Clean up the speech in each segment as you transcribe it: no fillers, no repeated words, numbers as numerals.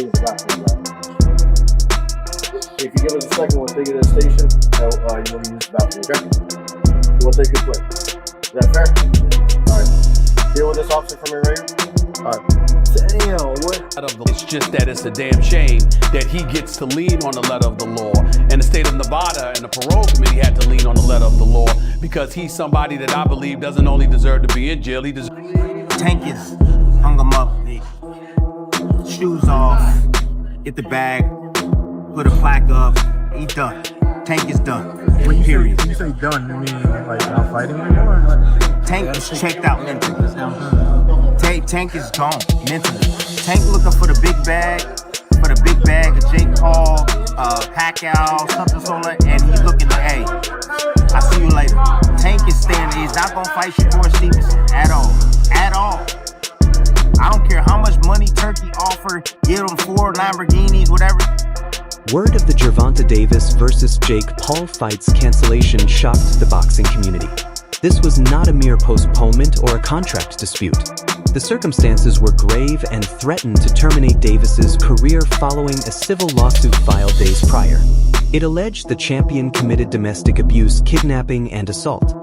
is about to drop. If you give us a second, we'll take it to the station. You want to use the bathroom, okay? We'll take it quick. Is that fair? Alright. Deal with this officer for me right here. Alright. Damn, what? It's just that it's a damn shame that he gets to lean on the letter of the law. And the state of Nevada and the parole committee had to lean on the letter of the law because he's somebody that I believe doesn't only deserve to be in jail, he deserves. Tank is hung him up, shoes off, get the bag, put a plaque up, he done. Tank is done. When period. You say done, you mean like not fighting anymore? Tank is checked out mentally. Tank is gone mentally. Tank looking for the big bag, of Jake Paul, Pacquiao, something so like, and he's looking to, hey, I'll see you later. Tank is standing, he's not gonna fight Shakur Stevenson at all. I don't care how much money Turkey offered, give him 4 Lamborghinis, whatever. Word of the Gervonta Davis versus Jake Paul fight's cancellation shocked the boxing community. This was not a mere postponement or a contract dispute. The circumstances were grave and threatened to terminate Davis's career following a civil lawsuit filed days prior. It alleged the champion committed domestic abuse, kidnapping, and assault.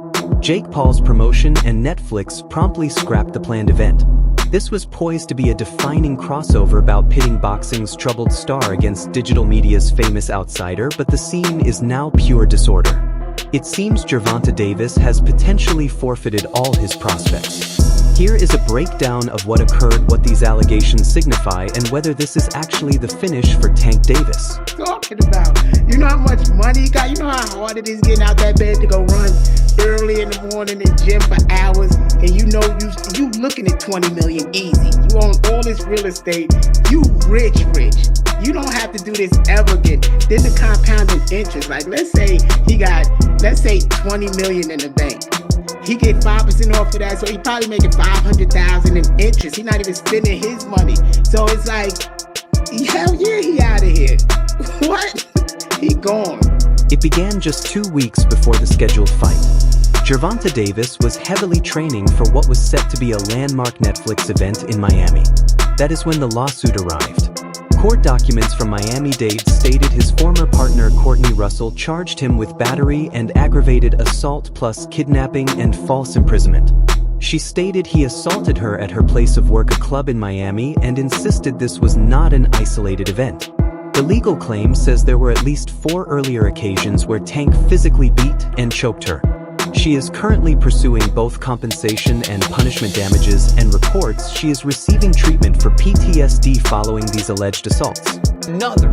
Jake Paul's promotion and Netflix promptly scrapped the planned event. This was poised to be a defining crossover about pitting boxing's troubled star against digital media's famous outsider, but the scene is now pure disorder. It seems Gervonta Davis has potentially forfeited all his prospects. Here is a breakdown of what occurred, what these allegations signify, and whether this is actually the finish for Tank Davis. Talking about, you know how much money he got, you know how hard it is getting out that bed to go run early in the morning in the gym for hours, and you know you looking at 20 million easy. You own all this real estate, you rich. You don't have to do this ever again. Then the compounding interest, like let's say 20 million in the bank. He get 5% off of that, so he probably making 500,000 in interest. He's not even spending his money. So it's like, hell yeah, he out of here. What? He gone. It began just 2 weeks before the scheduled fight. Gervonta Davis was heavily training for what was set to be a landmark Netflix event in Miami. That is when the lawsuit arrived. Court documents from Miami-Dade stated his former partner Courtney Russell charged him with battery and aggravated assault plus kidnapping and false imprisonment. She stated he assaulted her at her place of work, a club in Miami, and insisted this was not an isolated event. The legal claim says there were at least 4 earlier occasions where Tank physically beat and choked her. She is currently pursuing both compensation and punishment damages and reports she is receiving treatment for PTSD following these alleged assaults.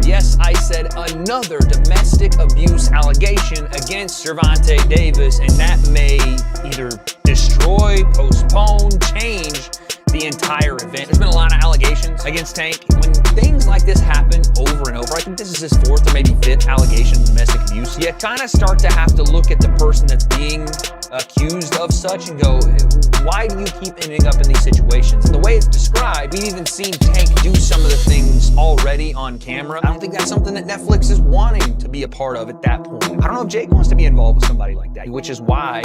Yes, I said another domestic abuse allegation against Gervonta Davis, and that may either destroy, postpone, change the entire event. There's been a lot of allegations against Tank. When things like this happen over and over, I think this is his 4th or maybe 5th allegation of domestic abuse, you kind of start to have to look at the person that's being accused of such and go, why do you keep ending up in these situations? And the way it's described, we've even seen Tank do some of the things already on camera. I don't think that's something that Netflix is wanting to be a part of at that point. I don't know if Jake wants to be involved with somebody like that, which is why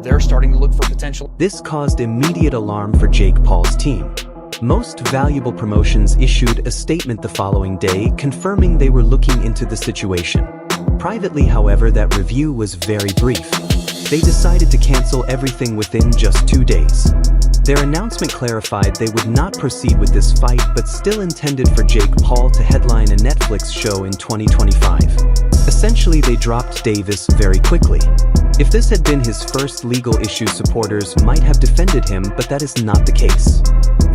they're starting to look for potential. This caused immediate alarm for Jake Paul's team. Most Valuable Promotions issued a statement the following day confirming they were looking into the situation. Privately, however, that review was very brief. They decided to cancel everything within just 2 days. Their announcement clarified they would not proceed with this fight, but still intended for Jake Paul to headline a Netflix show in 2025. Essentially, they dropped Davis very quickly. If this had been his first legal issue, supporters might have defended him, but that is not the case.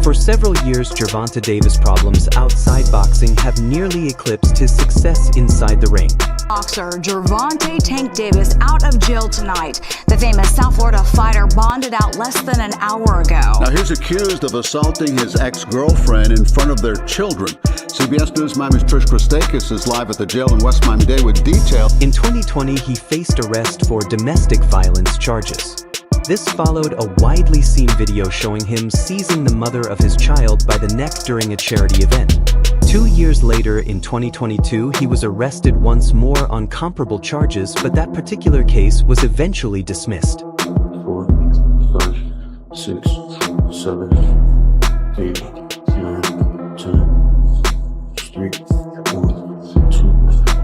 For several years, Gervonta Davis' problems outside boxing have nearly eclipsed his success inside the ring. Boxer Gervonta "Tank" Davis out of jail tonight. The famous South Florida fighter bonded out less than an hour ago. Now he's accused of assaulting his ex-girlfriend in front of their children. CBS News Miami's Trish Christakis is live at the jail in West Miami-Dade with detail. In 2020, he faced arrest for domestic violence charges. This followed a widely seen video showing him seizing the mother of his child by the neck during a charity event. 2 years later, in 2022, he was arrested once more on comparable charges, but that particular case was eventually dismissed. 4, 5, 6, 7, 8, 9, 10. 3, 1, 2,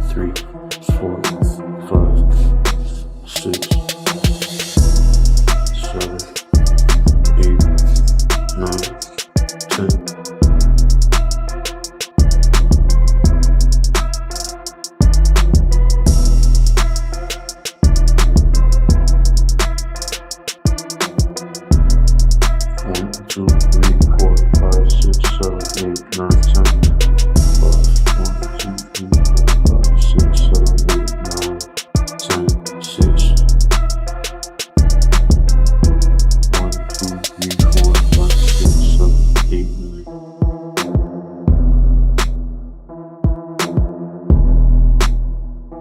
3, 4, 5, 6, 7, 8, 9, 10.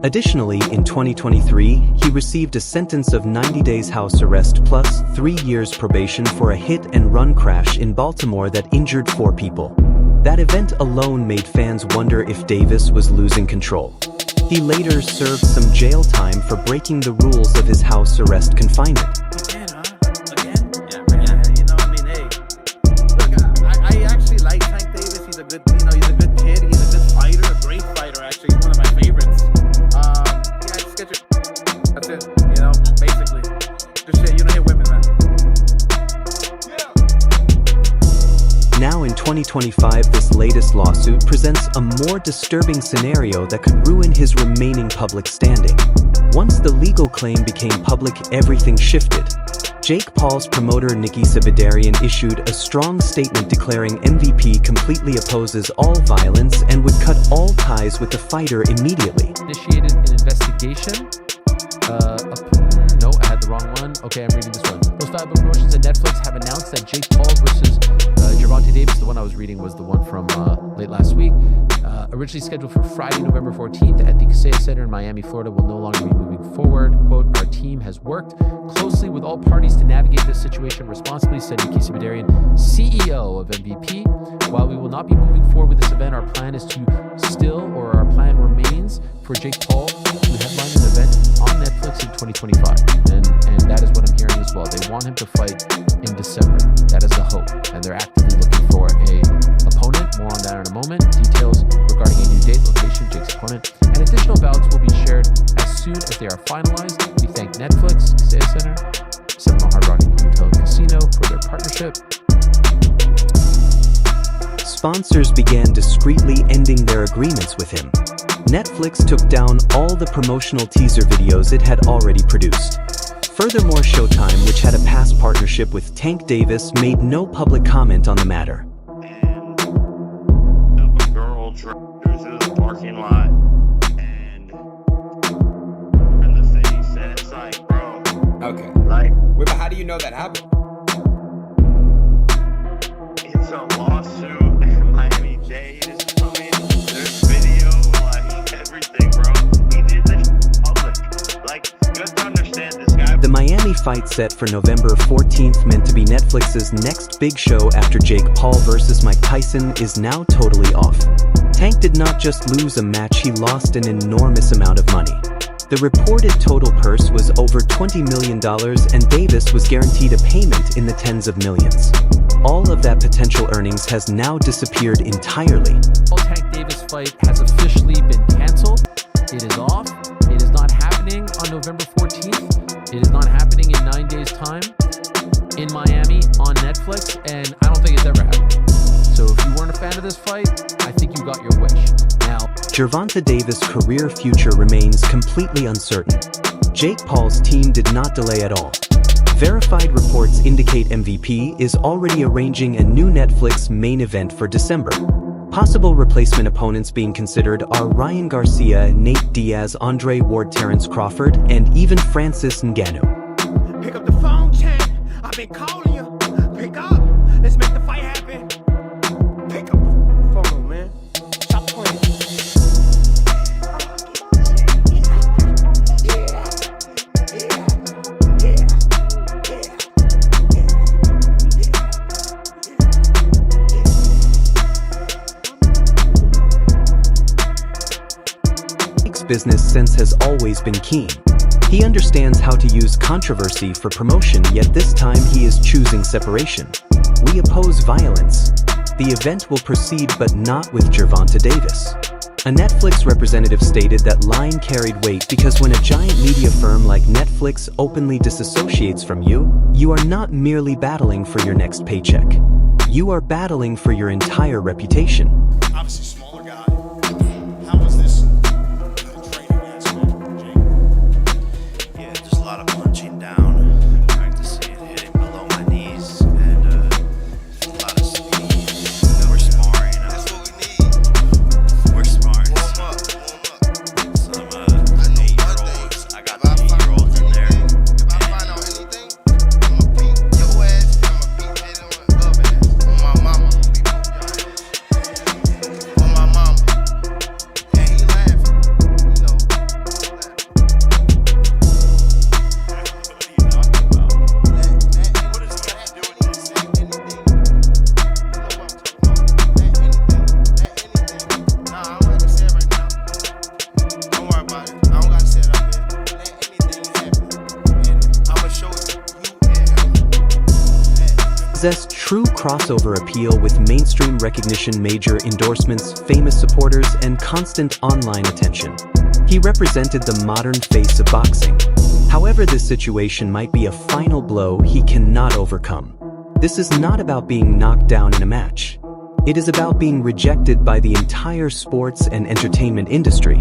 Additionally, in 2023, he received a sentence of 90 days house arrest plus 3 years probation for a hit-and-run crash in Baltimore that injured 4 people. That event alone made fans wonder if Davis was losing control. He later served some jail time for breaking the rules of his house arrest confinement. Again? Yeah, you know, I mean, hey. Look, I actually like Tank Davis. He's a good, he's a good kid. He's a good fighter, a great fighter, actually. He's one of my favorites. Just get your... That's it, basically. Just shit, you don't hit women, man. Now in 2025, this latest lawsuit presents a more disturbing scenario that could ruin his remaining public standing. Once the legal claim became public, everything shifted. Jake Paul's promoter Nikki Sabidarian issued a strong statement declaring MVP completely opposes all violence and would cut all ties with the fighter immediately. Initiated an investigation. No, I had the wrong one. Okay, I'm reading this one. Most Valuable Promotions and Netflix have announced that Jake Paul versus Gervonta Davis, the one I was reading was the one from late last week, originally scheduled for Friday, November 14th at the Casella Center in Miami, Florida, will no longer be moving forward. Quote, our team has worked closely with all parties to navigate this situation responsibly, said Nikki Sabidarian, CEO of MVP. While we will not be moving forward with this event, our plan remains for Jake Paul to headline an event on Netflix in 2025. And that is what I'm hearing as well. They want him to fight in December. That is the hope. And they're actively looking for a opponent. More on that in a moment. Details regarding a new date, location, Jake's opponent, and additional ballots will be shared as soon as they are finalized. We thank Netflix, Casella Center, Seminole Hard Rock Hotel and Casino for their partnership. Sponsors began discreetly ending their agreements with him. Netflix took down all the promotional teaser videos it had already produced. Furthermore, Showtime, which had a past partnership with Tank Davis, made no public comment on the matter. And a girl drove through the parking lot and the thing said, it's like, bro. Okay. Like, wait, but how do you know that happened? It's a lawsuit and Miami-Dade is coming. There's video, like, everything, bro. He did this public. Like, you have to understand this guy. The Miami fight set for November 14th, meant to be Netflix's next big show after Jake Paul versus Mike Tyson, is now totally off. Tank did not just lose a match, he lost an enormous amount of money. The reported total purse was over $20 million and Davis was guaranteed a payment in the tens of millions. All of that potential earnings has now disappeared entirely. The Tank Davis fight has officially been canceled. It is off. It is not happening on November 14th. It is not happening in 9 days' time in Miami on Netflix, and I don't think it's ever happening. So if you weren't a fan of this fight, I think you got your wish. Now, Gervonta Davis' career future remains completely uncertain. Jake Paul's team did not delay at all. Verified reports indicate MVP is already arranging a new Netflix main event for December. Possible replacement opponents being considered are Ryan Garcia, Nate Diaz, Andre Ward, Terrence Crawford, and even Francis Ngannou. Pick up the phone, champ. I've been calling you. Pick up. Let's make the fight happen. Pick up the phone, man. Stop playing. Jake's business sense has always been keen. He understands how to use controversy for promotion, yet this time he is choosing separation. We oppose violence. the event will proceed but not with Gervonta Davis. A Netflix representative stated that line carried weight because when a giant media firm like Netflix openly disassociates from you, you are not merely battling for your next paycheck. You are battling for your entire reputation. Obviously, smaller guy. How was this training aspect, Jake? Yeah, just a lot of punching down, practicing hitting below my knees, and a lot of speed. We're sparring. That's what we need. We're sparring. Warm up. Some 8-year-olds. I got 3-year-olds in there. If I find out anything, I'ma beat your ass. I'ma beat Jalen up ass. On my mama. On my mama. And he laughing. You know. Possess true crossover appeal with mainstream recognition, major endorsements, famous supporters, and constant online attention. He represented the modern face of boxing. However, this situation might be a final blow he cannot overcome. This is not about being knocked down in a match. It is about being rejected by the entire sports and entertainment industry.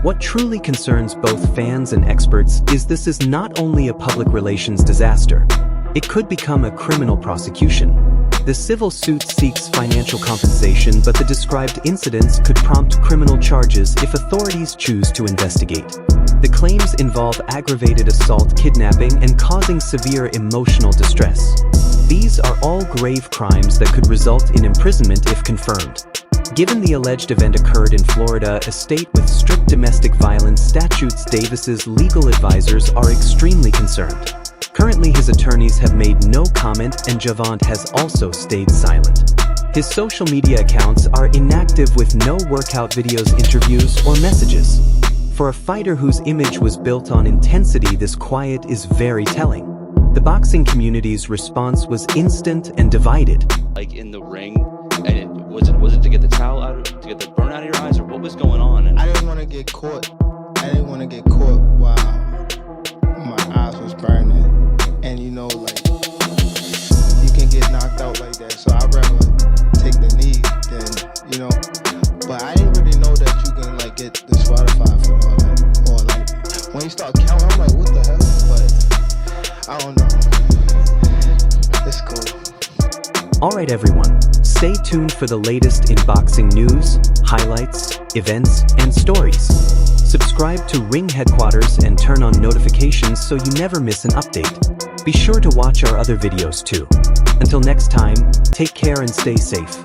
What truly concerns both fans and experts is this is not only a public relations disaster. It could become a criminal prosecution. The civil suit seeks financial compensation, but the described incidents could prompt criminal charges if authorities choose to investigate. The claims involve aggravated assault, kidnapping, and causing severe emotional distress. These are all grave crimes that could result in imprisonment if confirmed. Given the alleged event occurred in Florida, a state with strict domestic violence statutes, Davis's legal advisors are extremely concerned. Currently, his attorneys have made no comment, and Gervonta has also stayed silent. His social media accounts are inactive with no workout videos, interviews, or messages. For a fighter whose image was built on intensity, this quiet is very telling. The boxing community's response was instant and divided. Like in the ring, and was it to get the towel out, to get the burn out of your eyes, or what was going on? I didn't want to get caught. I didn't want to get caught while my eyes was burning. And you know, like, you can get knocked out like that. So I'd rather take the knee than, you know. But I didn't really know that you can, like, get disqualified for all that. Or, like, when you start counting, I'm like, what the hell? But I don't know. It's cool. Alright everyone, stay tuned for the latest in boxing news, highlights, events, and stories. Subscribe to Ring Headquarters and turn on notifications so you never miss an update. Be sure to watch our other videos too. Until next time, take care and stay safe.